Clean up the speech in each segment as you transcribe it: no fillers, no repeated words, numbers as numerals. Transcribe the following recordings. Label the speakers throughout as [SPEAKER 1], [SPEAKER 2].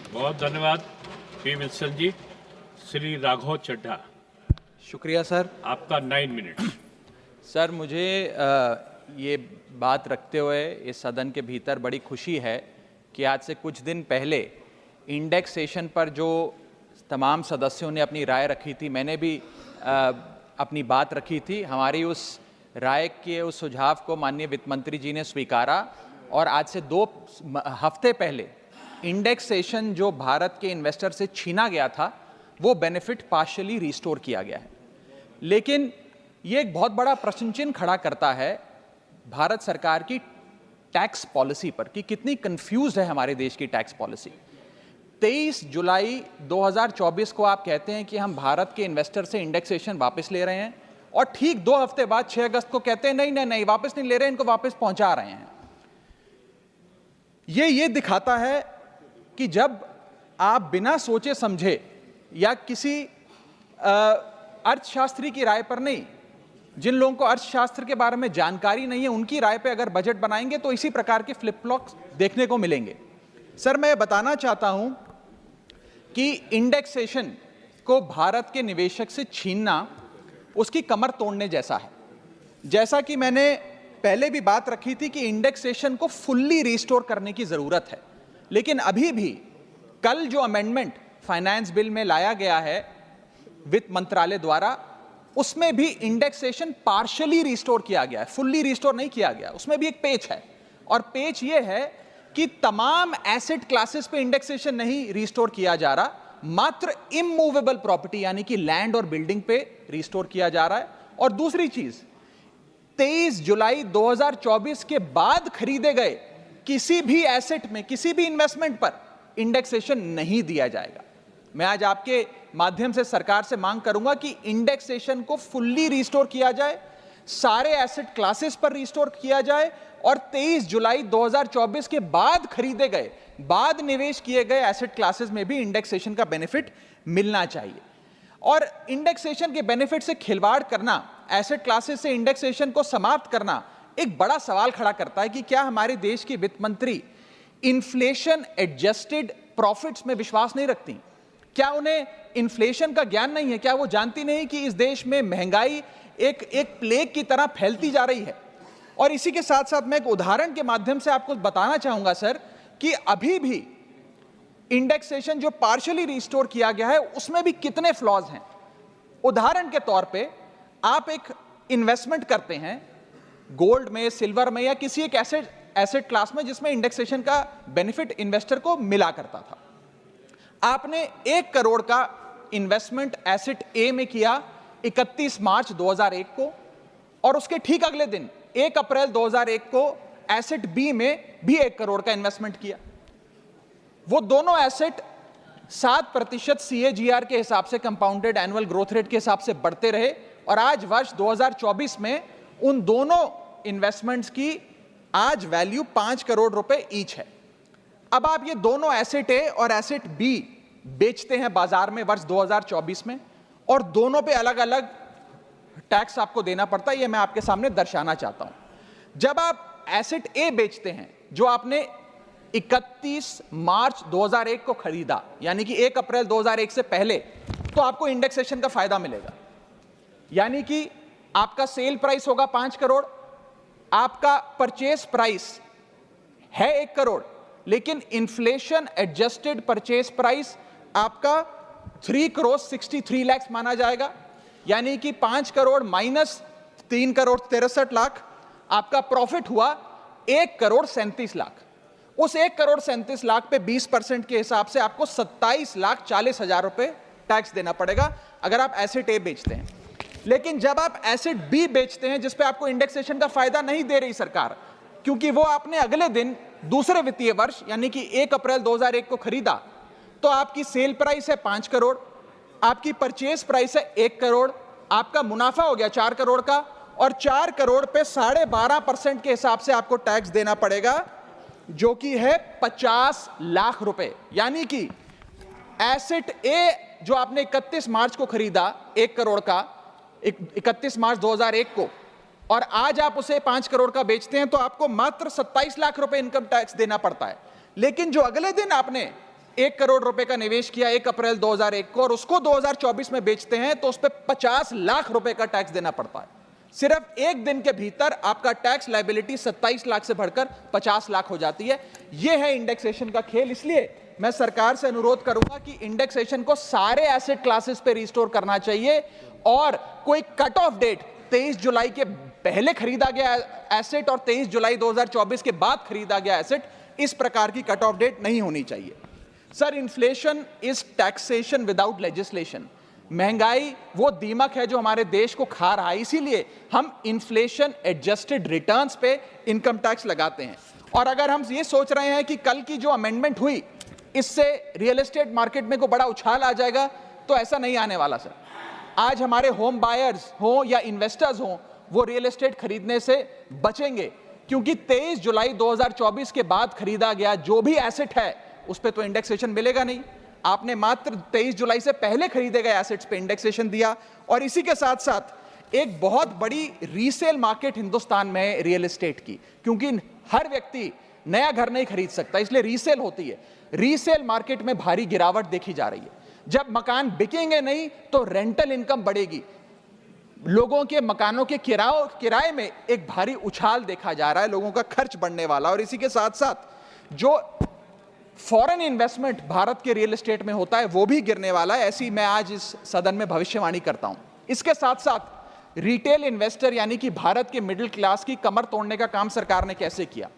[SPEAKER 1] बहुत धन्यवाद P Wilson जी। श्री राघव चड्ढा,
[SPEAKER 2] शुक्रिया सर।
[SPEAKER 1] आपका 9 मिनट।
[SPEAKER 2] सर, मुझे ये बात रखते हुए इस सदन के भीतर बड़ी खुशी है कि आज से कुछ दिन पहले इंडेक्सेशन पर जो तमाम सदस्यों ने अपनी राय रखी थी, मैंने भी अपनी बात रखी थी। हमारी उस राय के उस सुझाव को माननीय वित्त मंत्री जी ने स्वीकारा और आज से 2 हफ्ते पहले इंडेक्सेशन जो भारत के इन्वेस्टर से छीना गया था वो बेनिफिट पार्शियली रिस्टोर किया गया है। लेकिन ये एक बहुत बड़ा प्रश्न चिन्ह खड़ा करता है भारत सरकार की टैक्स पॉलिसी पर कि कितनी कंफ्यूज है हमारे देश की टैक्स पॉलिसी। 23 जुलाई 2024 को आप कहते हैं कि हम भारत के इन्वेस्टर से इंडेक्सेशन वापस ले रहे हैं और ठीक 2 हफ्ते बाद 6 अगस्त को कहते हैं नहीं नहीं नहीं वापस नहीं ले रहे, इनको वापस पहुंचा रहे हैं। ये दिखाता है कि जब आप बिना सोचे समझे या किसी अर्थशास्त्री की राय पर नहीं, जिन लोगों को अर्थशास्त्र के बारे में जानकारी नहीं है उनकी राय पे अगर बजट बनाएंगे तो इसी प्रकार के फ्लिप फ्लॉप्स देखने को मिलेंगे। सर, मैं बताना चाहता हूं कि इंडेक्सेशन को भारत के निवेशक से छीनना उसकी कमर तोड़ने जैसा है। जैसा कि मैंने पहले भी बात रखी थी कि इंडेक्सेशन को फुल्ली रिस्टोर करने की जरूरत है, लेकिन अभी भी कल जो अमेंडमेंट फाइनेंस बिल में लाया गया है वित्त मंत्रालय द्वारा, उसमें भी इंडेक्सेशन पार्शियली रिस्टोर किया गया है, फुल्ली रिस्टोर नहीं किया गया। उसमें भी एक पेच है और पेच ये है कि तमाम एसेट क्लासेस पे इंडेक्सेशन नहीं रिस्टोर किया जा रहा, मात्र इमूवेबल प्रॉपर्टी यानी कि लैंड और बिल्डिंग पे रिस्टोर किया जा रहा है। और दूसरी चीज, 23 जुलाई 2024 के बाद खरीदे गए किसी भी एसेट में किसी भी इन्वेस्टमेंट पर इंडेक्सेशन नहीं दिया जाएगा। मैं आज आपके माध्यम से सरकार से मांग करूंगा कि इंडेक्सेशन को फुल्ली रिस्टोर किया जाए, सारे एसेट क्लासेस पर रिस्टोर किया जाए और 23 जुलाई 2024 के बाद खरीदे गए, बाद निवेश किए गए एसेट क्लासेस में भी इंडेक्सेशन का बेनिफिट मिलना चाहिए। और इंडेक्सेशन के बेनिफिट से खिलवाड़ करना, एसेट क्लासेस से इंडेक्सेशन को समाप्त करना एक बड़ा सवाल खड़ा करता है कि क्या हमारे देश की वित्त मंत्री इन्फ्लेशन एडजस्टेड प्रॉफिट्स में विश्वास नहीं रखती? क्या उन्हें इन्फ्लेशन का ज्ञान नहीं है? क्या वो जानती नहीं कि इस देश में महंगाई एक प्लेग की तरह फैलती जा रही है? और इसी के साथ साथ मैं एक उदाहरण के माध्यम से आपको बताना चाहूंगा सर कि अभी भी इंडेक्सेशन जो पार्शियली रिस्टोर किया गया है उसमें भी कितने फ्लॉज हैं। उदाहरण के तौर पे आप एक इन्वेस्टमेंट करते हैं गोल्ड में, सिल्वर में या किसी एक एसेट क्लास में जिसमें इंडेक्सेशन का बेनिफिट इन्वेस्टर को मिला करता था। आपने 1 करोड़ का इन्वेस्टमेंट एसेट ए में किया 31 मार्च 2001 को और उसके ठीक अगले दिन 1 अप्रैल 2001 को एसेट बी में भी 1 करोड़ का इन्वेस्टमेंट किया। वो दोनों एसेट 7% CAGR के हिसाब से, कंपाउंडेड एनुअल ग्रोथ रेट के हिसाब से बढ़ते रहे और आज वर्ष 2024 में उन दोनों इन्वेस्टमेंट्स की आज वैल्यू 5 करोड़ रुपए ईच है। अब आप ये दोनों एसेट ए और एसेट बी बेचते हैं बाजार में वर्ष 2024 में और दोनों पे अलग अलग टैक्स आपको देना पड़ता है। ये मैं आपके सामने दर्शाना चाहता हूं। जब आप एसेट ए बेचते हैं जो आपने 31 मार्च 2001 को खरीदा यानी कि 1 अप्रैल 2001 से पहले, तो आपको इंडेक्सेशन का फायदा मिलेगा। यानी कि आपका सेल प्राइस होगा 5 करोड़, आपका परचेज प्राइस है 1 करोड़, लेकिन इन्फ्लेशन एडजस्टेड परचेज प्राइस आपका 3 करोड़ 63 लाख माना जाएगा। यानी कि 5 करोड़ माइनस 3 करोड़ 63 लाख, आपका प्रॉफिट हुआ 1 करोड़ 37 लाख। उस 1 करोड़ 37 लाख पे 20% के हिसाब से आपको 27 लाख 40 हजार रुपए टैक्स देना पड़ेगा अगर आप एसेट ए बेचते हैं। लेकिन जब आप एसेट बी बेचते हैं जिस पे आपको इंडेक्सेशन का फायदा नहीं दे रही सरकार, क्योंकि वो आपने अगले दिन दूसरे वित्तीय वर्ष यानी कि 1 अप्रैल 2001 को खरीदा, तो आपकी सेल प्राइस है 5 करोड़, आपकी परचेज प्राइस है 1 करोड़, आपका मुनाफा हो गया 4 करोड़ का और 4 करोड़ पे 12.5% के हिसाब से आपको टैक्स देना पड़ेगा जो कि है 50 लाख रुपए। यानी कि एसेट ए जो आपने 31 मार्च को खरीदा 1 करोड़ का 31 मार्च 2001 को और आज आप उसे 5 करोड़ का बेचते हैं तो आपको मात्र 27 लाख रुपए इनकम टैक्स देना पड़ता है। लेकिन जो अगले दिन आपने 1 करोड़ रुपए का निवेश किया 1 अप्रैल 2001 को और उसको 2024 में बेचते हैं तो उस पर 50 लाख रुपए का टैक्स देना पड़ता है। सिर्फ एक दिन के भीतर आपका टैक्स लायबिलिटी 27 लाख से बढ़कर 50 लाख हो जाती है। यह है इंडेक्सेशन का खेल। इसलिए मैं सरकार से अनुरोध करूंगा कि इंडेक्सेशन को सारे एसेट क्लासेस पे रिस्टोर करना चाहिए और कोई कट ऑफ डेट 23 जुलाई के पहले खरीदा गया एसेट और 23 जुलाई 2024 के बाद खरीदा गया एसेट, इस प्रकार की कट ऑफ डेट नहीं होनी चाहिए। Sir, inflation is taxation without legislation. महंगाई वो दीमक है जो हमारे देश को खा रहा है, इसीलिए हम इन्फ्लेशन एडजस्टेड रिटर्न्स पे इनकम टैक्स लगाते हैं। और अगर हम ये सोच रहे हैं कि कल की जो अमेंडमेंट हुई इससे रियल एस्टेट मार्केट में को बड़ा उछाल आ जाएगा, तो ऐसा नहीं आने वाला सर। आज हमारे होम बायर्स हो या इन्वेस्टर्स हो, वो रियल एस्टेट खरीदने से बचेंगे, क्योंकि 23 जुलाई 2024 के बाद खरीदा गया जो भी एसेट है उस पर तो इंडेक्सेशन मिलेगा नहीं। आपने मात्र 23 जुलाई से पहले खरीदे गए एसेट्स पे इंडेक्सेशन दिया। और इसी के साथ साथ एक बहुत बड़ी रीसेल मार्केट हिंदुस्तान में है रियल एस्टेट की, क्योंकि हर व्यक्ति नया घर नहीं खरीद सकता, इसलिए रीसेल होती है। रीसेल मार्केट में भारी गिरावट देखी जा रही है। जब मकान बिकेंगे नहीं तो रेंटल इनकम बढ़ेगी। लोगों के मकानों के किराए में एक भारी उछाल देखा जा रहा है, लोगों का खर्च बढ़ने वाला। और इसी के साथ साथ जो फॉरेन इन्वेस्टमेंट भारत के रियल एस्टेट में होता है वो भी गिरने वाला है, ऐसी मैं आज इस सदन में भविष्यवाणी करता हूं। इसके साथ साथ रिटेल इन्वेस्टर यानी कि भारत के मिडिल क्लास की कमर तोड़ने का काम सरकार ने कैसे किया।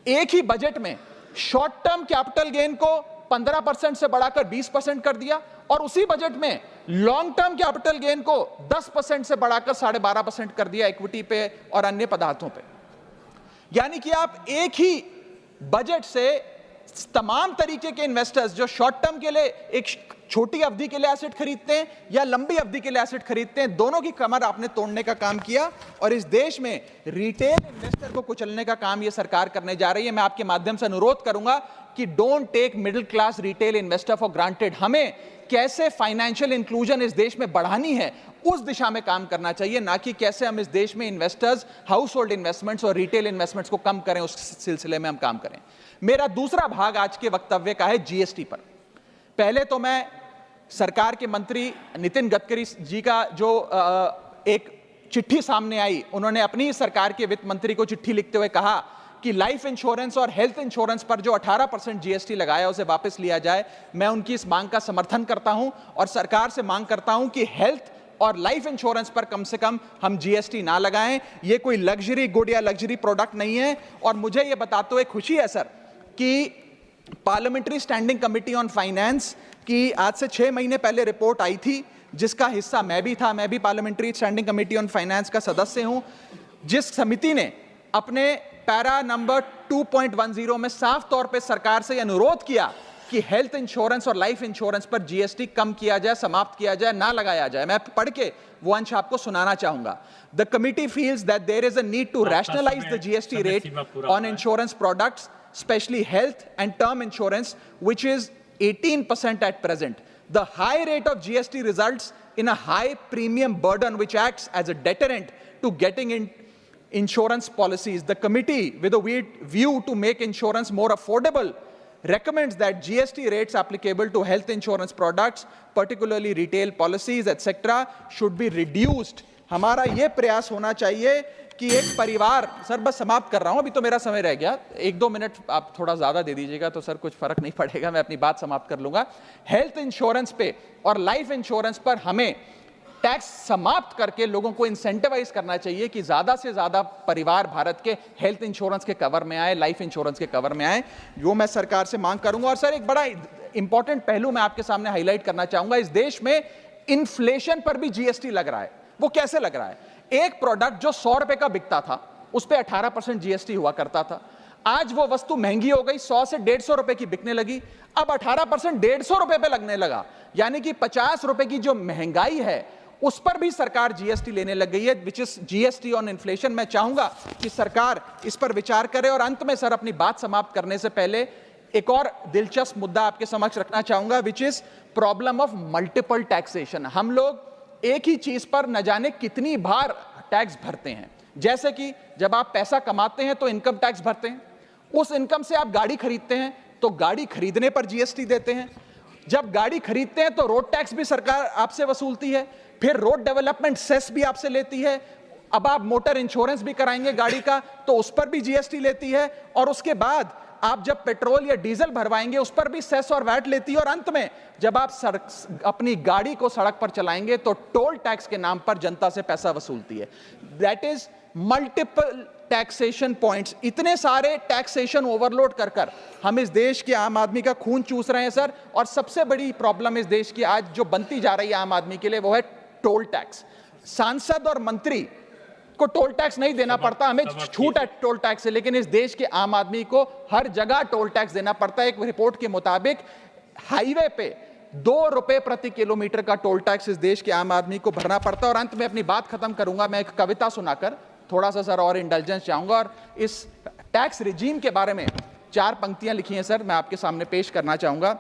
[SPEAKER 2] एक ही बजट में शॉर्ट टर्म कैपिटल गेन को 15% से बढ़ाकर 20% कर दिया और उसी बजट में लॉन्ग टर्म कैपिटल गेन को 10% से बढ़ाकर 12.5% कर दिया इक्विटी पे और अन्य पदार्थों पे। यानी कि आप एक ही बजट से तमाम तरीके के इन्वेस्टर्स जो शॉर्ट टर्म के लिए एक छोटी अवधि के लिए एसेट खरीदते हैं या लंबी अवधि के लिए एसेट खरीदते हैं, दोनों की कमर आपने तोड़ने का काम किया और इस देश में रिटेल इन्वेस्टर को कुचलने का काम यह सरकार करने जा रही है। मैं आपके माध्यम से अनुरोध करूंगा कि don't take middle class retail investor for granted. हमें कैसे फाइनेंशियल इंक्लूजन इस देश में बढ़ानी है उस दिशा में काम करना चाहिए, ना कि कैसे हम इस देश में इन्वेस्टर्स, हाउस होल्ड इन्वेस्टमेंट्स और रिटेल इन्वेस्टमेंट्स को कम करें, उस सिलसिले में हम काम करें। मेरा दूसरा भाग आज के वक्तव्य का है जीएसटी पर। पहले तो मैं सरकार के मंत्री नितिन गडकरी जी का जो एक चिट्ठी सामने आई, उन्होंने अपनी सरकार के वित्त मंत्री को चिट्ठी लिखते हुए कहा कि लाइफ इंश्योरेंस और हेल्थ इंश्योरेंस पर जो 18% जीएसटी लगाया उसे वापस लिया जाए। मैं उनकी इस मांग का समर्थन करता हूं और सरकार से मांग करता हूं कि हेल्थ और लाइफ इंश्योरेंस पर कम से कम हम जीएसटी ना लगाएं। ये कोई लग्जरी गुड या लग्जरी प्रोडक्ट नहीं है। और मुझे ये बताते हुए खुशी है सर कि parliamentary standing committee on finance की आज से 6 महीने पहले रिपोर्ट आई थी, जिसका हिस्सा मैं भी था। मैं भी parliamentary standing committee on finance का सदस्य हूं, जिस समिति ने अपने पैरा नंबर 2.10 में साफ तौर पे सरकार से अनुरोध किया कि हेल्थ इंश्योरेंस और लाइफ इंश्योरेंस पर जीएसटी कम किया जाए, समाप्त किया जाए, ना लगाया जाए। मैं पढ़ के वो अंश आपको सुनाना चाहूंगा। The committee feels that there is a need to rationalise the GST rate on insurance products, especially health and term insurance, which is 18% at present. The high rate of GST results in a high premium burden which acts as a deterrent to getting in insurance policies. The committee, with a view to make insurance more affordable, recommends that GST rates applicable to health insurance products, particularly retail policies, etc., should be reduced. हमारा ये प्रयास होना चाहिए कि एक परिवार, sir बस समाप्त कर रहा हूं, अभी तो मेरा समय रह गया, 1-2 मिनट आप थोड़ा ज्यादा दे दीजिएगा तो सर कुछ फर्क नहीं पड़ेगा, मैं अपनी बात समाप्त कर लूंगा। हेल्थ इंश्योरेंस पे और लाइफ इंश्योरेंस पर हमें टैक्स समाप्त करके लोगों को इंसेंटिवाइज करना चाहिए कि ज्यादा से ज्यादा परिवार भारत के हेल्थ इंश्योरेंस के कवर में आए, लाइफ इंश्योरेंस के कवर में आए। जो मैं सरकार से मांग करूंगा। और सर एक बड़ा इंपॉर्टेंट पहलू मैं आपके सामने हाईलाइट करना चाहूंगा। इस देश में इन्फ्लेशन पर भी जीएसटी लग रहा है। वो कैसे लग रहा है? एक प्रोडक्ट जो 100 रुपए का बिकता था उस पे 18% जीएसटी हुआ करता था। आज वो वस्तु महंगी हो गई, 100 से 150 रुपए की बिकने लगी, अब 18% 150 रुपए पे लगने लगा। यानी कि 50 रुपए की जो महंगाई है उस पर भी सरकार जीएसटी लेने लग गई है, which is GST on inflation. मैं चाहूंगा कि सरकार इस पर विचार करे। और अंत में सर अपनी बात समाप्त करने से पहले एक और दिलचस्प मुद्दा आपके समक्ष रखना चाहूंगा, which is problem of multiple taxation. हम लोग एक ही चीज पर न जाने कितनी बार टैक्स भरते हैं। जैसे कि जब आप पैसा कमाते हैं तो इनकम टैक्स भरते हैं, उस इनकम से आप गाड़ी खरीदते हैं तो गाड़ी खरीदने पर जीएसटी देते हैं। जब गाड़ी खरीदते हैं तो रोड टैक्स भी सरकार आपसे वसूलती है, फिर रोड डेवलपमेंट सेस भी आपसे लेती है। अब आप मोटर इंश्योरेंस भी कराएंगे गाड़ी का तो उस पर भी जीएसटी लेती है, और उसके बाद आप जब पेट्रोल या डीजल भरवाएंगे उस पर भी सेस और वैट लेती है, और अंत में जब आप अपनी गाड़ी को सड़क पर चलाएंगे तो टोल टैक्स के नाम पर जनता से पैसा वसूलती है। That is multiple taxation points. इतने सारे टैक्सेशन ओवरलोड कर हम इस देश के आम आदमी का खून चूस रहे हैं सर। और सबसे बड़ी प्रॉब्लम इस देश की आज जो बनती जा रही है आम आदमी के लिए वो है टोल टैक्स। सांसद और मंत्री को टोल टैक्स नहीं देना पड़ता, हमें छूट है टोल टैक्स से, लेकिन इस देश के आम आदमी को हर जगह टोल टैक्स देना पड़ता है। एक रिपोर्ट के मुताबिक हाईवे पे 2 रुपए प्रति किलोमीटर का टोल टैक्स इस देश के आम आदमी को भरना पड़ता है। और अंत में अपनी बात खत्म करूंगा मैं एक कविता सुनाकर, थोड़ा सा सर और इंटेलिजेंस चाहूंगा। और इस टैक्स रिजीम के बारे में 4 पंक्तियां लिखी हैं सर, मैं आपके सामने पेश करना चाहूंगा।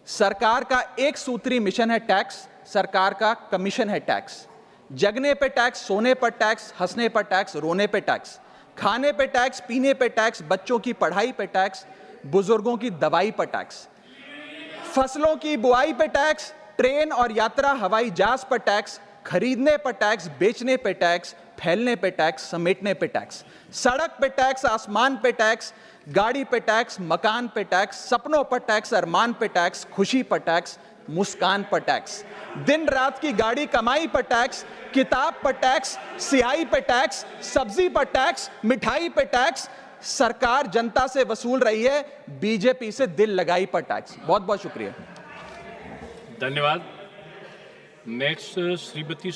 [SPEAKER 2] सरकार का एक सूत्री मिशन है टैक्स, सरकार का कमीशन है टैक्स। जगने पे टैक्स, सोने पर टैक्स, हंसने पर टैक्स, रोने पे टैक्स, खाने पे टैक्स, पीने पे टैक्स, बच्चों की पढ़ाई पे टैक्स, बुजुर्गों की दवाई पर टैक्स, फसलों की बुआई पे टैक्स, ट्रेन और यात्रा हवाई जहाज पर टैक्स, खरीदने पर टैक्स, बेचने पे टैक्स, फैलने पे टैक्स, समेटने पे टैक्स, सड़क पे टैक्स, आसमान पे टैक्स, गाड़ी पे टैक्स, मकान पे टैक्स, सपनों पर टैक्स, अरमान पे टैक्स, खुशी पर टैक्स, मुस्कान पर टैक्स, दिन रात की गाड़ी कमाई पर टैक्स, किताब पर टैक्स, सियाही पे टैक्स, सब्जी पर टैक्स, मिठाई पे टैक्स। सरकार जनता से वसूल रही है बीजेपी से दिल लगाई पर टैक्स। बहुत बहुत शुक्रिया।
[SPEAKER 1] धन्यवाद। नेक्स्ट श्रीमती